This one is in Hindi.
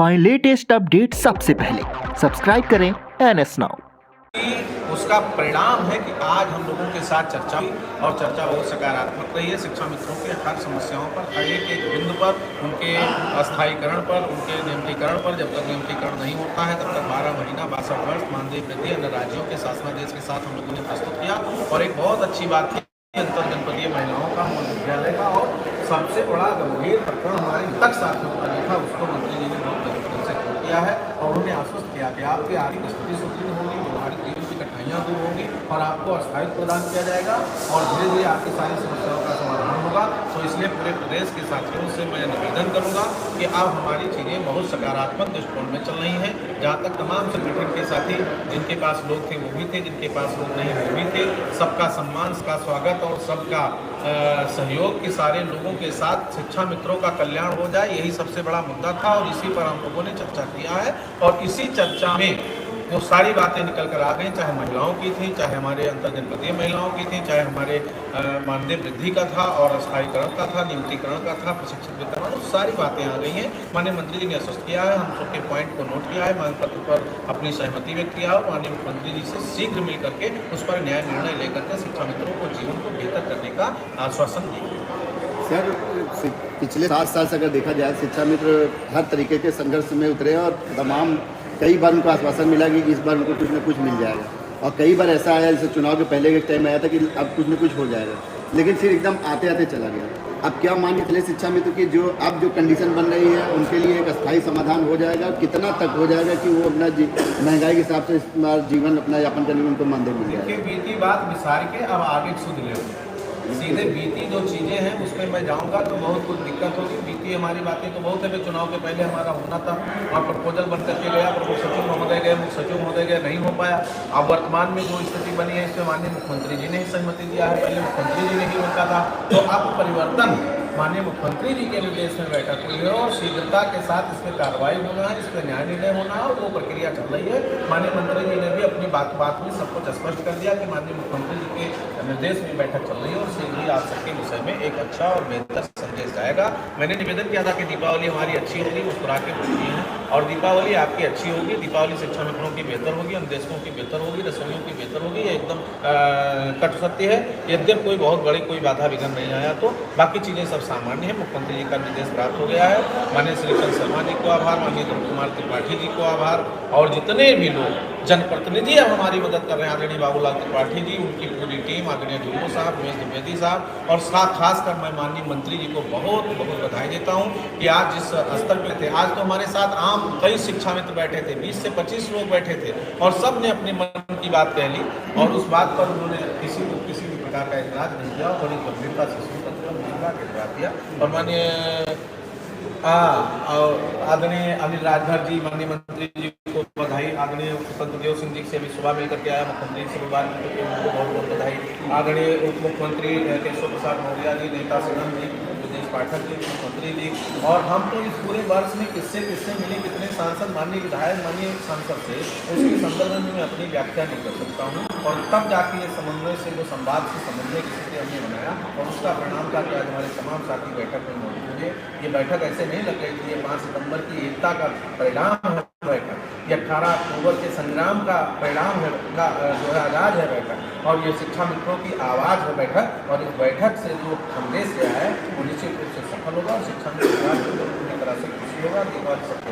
पाएं लेटेस्ट अपडेट सबसे पहले। सब्सक्राइब करें NS नाउ। उसका परिणाम है कि आज हम लोगों के साथ चर्चा हुई और चर्चा बहुत सकारात्मक रही है। शिक्षा मित्रों के हर समस्याओं पर, हर एक बिंदु पर, उनके अस्थायीकरण पर, उनके नियमितीकरण पर, जब तक नियमितीकरण नहीं होता है तब तक 12 महीना 62 वर्ष मानदेय वृद्धि अन्य राज्यों के शासनादेश के साथ हम लोगों ने प्रस्तुत किया। और एक बहुत अच्छी बात थी अंतर जनपदीय महिलाओं का महाविद्यालय का, और सबसे बड़ा गंभीर प्रकरण हमारे तक साथ में था, उसको मंत्री जी ने बहुत गंभीरता से खोल किया है और उन्हें आश्वस्त किया कि आपकी आर्थिक स्थिति सुदृढ़ होगी, व्यवहारिक जीवन की कठिनाइयाँ दूर होंगी और आपको अस्थायित्व प्रदान किया जाएगा और धीरे धीरे आपकी सारी समस्याओं का समाधान होगा। तो इसलिए पूरे प्रदेश के साथियों से मैं निवेदन करूंगा कि अब हमारी चीज़ें बहुत सकारात्मक दृष्टिकोण में चल रही हैं। जहाँ तक तमाम संगठन के साथी जिनके पास लोग थे वो भी थे, जिनके पास लोग नहीं वो भी थे, सबका सम्मान, सबका स्वागत और सबका सहयोग के सारे लोगों के साथ शिक्षा मित्रों का कल्याण हो जाए, यही सबसे बड़ा मुद्दा था और इसी पर हम लोगों ने चर्चा किया है। और इसी चर्चा में जो सारी बातें निकल कर आ गई, चाहे महिलाओं की थी, चाहे हमारे अंतर जनपदीय महिलाओं की थी, चाहे हमारे मानदेय वृद्धि का था और अस्थायीकरण का था, नियमितीकरण का था, प्रशिक्षित वितरण, वो सारी बातें आ गई हैं। माननीय मंत्री जी ने आश्वस्त किया है, हम सबके पॉइंट को नोट किया है, मांग पत्र पर अपनी सहमति व्यक्त किया और माननीय मुख्यमंत्री जी से शीघ्र मिल करके उस पर न्याय निर्णय लेकर के शिक्षा मित्रों को जीवन को बेहतर करने का आश्वासन दिया। सर, पिछले 7 साल से अगर देखा जाए, शिक्षा मित्र हर तरीके के संघर्ष में उतरे और तमाम कई बार उनको आश्वासन मिला कि इस बार उनको कुछ न कुछ मिल जाएगा, और कई बार ऐसा आया जैसे चुनाव के पहले के टाइम आया था कि अब कुछ न कुछ हो जाएगा, लेकिन फिर एकदम आते आते चला गया। अब क्या मान के चले शिक्षा मित्र की जो अब जो कंडीशन बन रही है उनके लिए एक अस्थायी समाधान हो जाएगा, कितना तक हो जाएगा कि वो अपना महंगाई के हिसाब से इस बार जीवन अपना यापन करने में उनको मानदेय मिल जाएगा? बीती बात विसार के अब आगे शुद्ध ले सीधे बीती जो चीज़ें हैं उस पर मैं जाऊंगा तो बहुत कुछ दिक्कत होगी। बीती हमारी बातें तो बहुत है, चुनाव के पहले हमारा होना था और प्रपोजल बन करके गया, प्रमुख सचिव महोदय गए, मुख्य सचिव महोदय गए, नहीं हो पाया। अब वर्तमान में जो स्थिति बनी है इसमें माननीय मुख्यमंत्री जी ने ही सहमति दिया है, पहले मुख्यमंत्री जी ने ही रोका था। तो अब परिवर्तन माननीय मुख्यमंत्री जी के निर्देश में बैठक हुई है और शीघ्रता के साथ इस पर कार्रवाई होना है, इस पर न्याय निर्णय होना है और वो प्रक्रिया चल रही है। माननीय मंत्री जी ने भी अपनी बात में सब कुछ स्पष्ट कर दिया कि माननीय मुख्यमंत्री जी के निर्देश में बैठक चल रही है और शीघ्र ही आप सबके विषय में एक अच्छा और बेहतर संदेश जाएगा। मैंने निवेदन किया था कि दीपावली हमारी अच्छी होगी, मुस्कुरा के बोलती हैं, और दीपावली आपकी अच्छी होगी। दीपावली शिक्षा मित्रों की बेहतर होगी, अन्वेषकों की बेहतर होगी, रसोइयों की बेहतर होगी, ये एकदम कट सत्य है। यद्यप कोई बहुत बड़ी कोई बाधा विघ्न नहीं आया तो बाकी चीज़ें सब सामान्य है। मुख्यमंत्री जी का निर्देश प्राप्त हो गया है। माननीय श्री चंद्र शर्मा जी को आभार, माननीय ध्रुव कुमार त्रिपाठी जी को आभार, और जितने भी लोग जनप्रतिनिधि अब हमारी मदद कर रहे हैं, आदरणीय बाबूलाल त्रिपाठी जी, उनकी पूरी टीम, आदरणीय जुम्मो साहब, उमेश द्विवेदी साहब, और खासकर मैं माननीय मंत्री जी को बहुत बहुत बधाई देता हूं कि आज जिस स्तर पे थे, आज तो हमारे साथ आम कई शिक्षा मित्र बैठे थे, 20 से 25 लोग बैठे थे और सब ने अपने मन की बात कह ली और उस बात पर उन्होंने किसी भी प्रकार का इतराज नहीं किया और बड़ी गंभीरता से दिया। और माननीय आदरणीय अनिल राजभर जी, माननीय मंत्री जी को बधाई, आदरणीय स्वतंत्र सिंह जी से अभी सुबह मिलकर के आया, मुख्यमंत्री से उनको बहुत बहुत बधाई, आदरणीय उप मुख्यमंत्री केशव प्रसाद मौर्य जी, नेता सदन जी, ब्रजेश पाठक जी, मुख्यमंत्री जी, और हम तो इस पूरे वर्ष में किससे मिले, कितने सांसद, माननीय विधायक, माननीय सांसद से, उसके संदर्भ में मैं अपनी व्याख्या नहीं कर सकता हूँ। और तब जाके ये समन्वय से जो संवाद से समन्वय की स्थिति हमने बनाया और उसका परिणाम था कि आज हमारे तमाम साथी बैठक में मौजूद है। ये बैठक ऐसे नहीं लग रही थी, ये 5 सितंबर की एकता का परिणाम है बैठक, ये 18 अक्टूबर के संग्राम का परिणाम है, जो है आगाज है बैठक, और ये शिक्षा मित्रों की आवाज़ है बैठक। और इस बैठक से जो संदेश गया है वो निश्चित रूप से सफल होगा और शिक्षा मित्र पूरी तरह से खुशी होगा। दीपावली सबको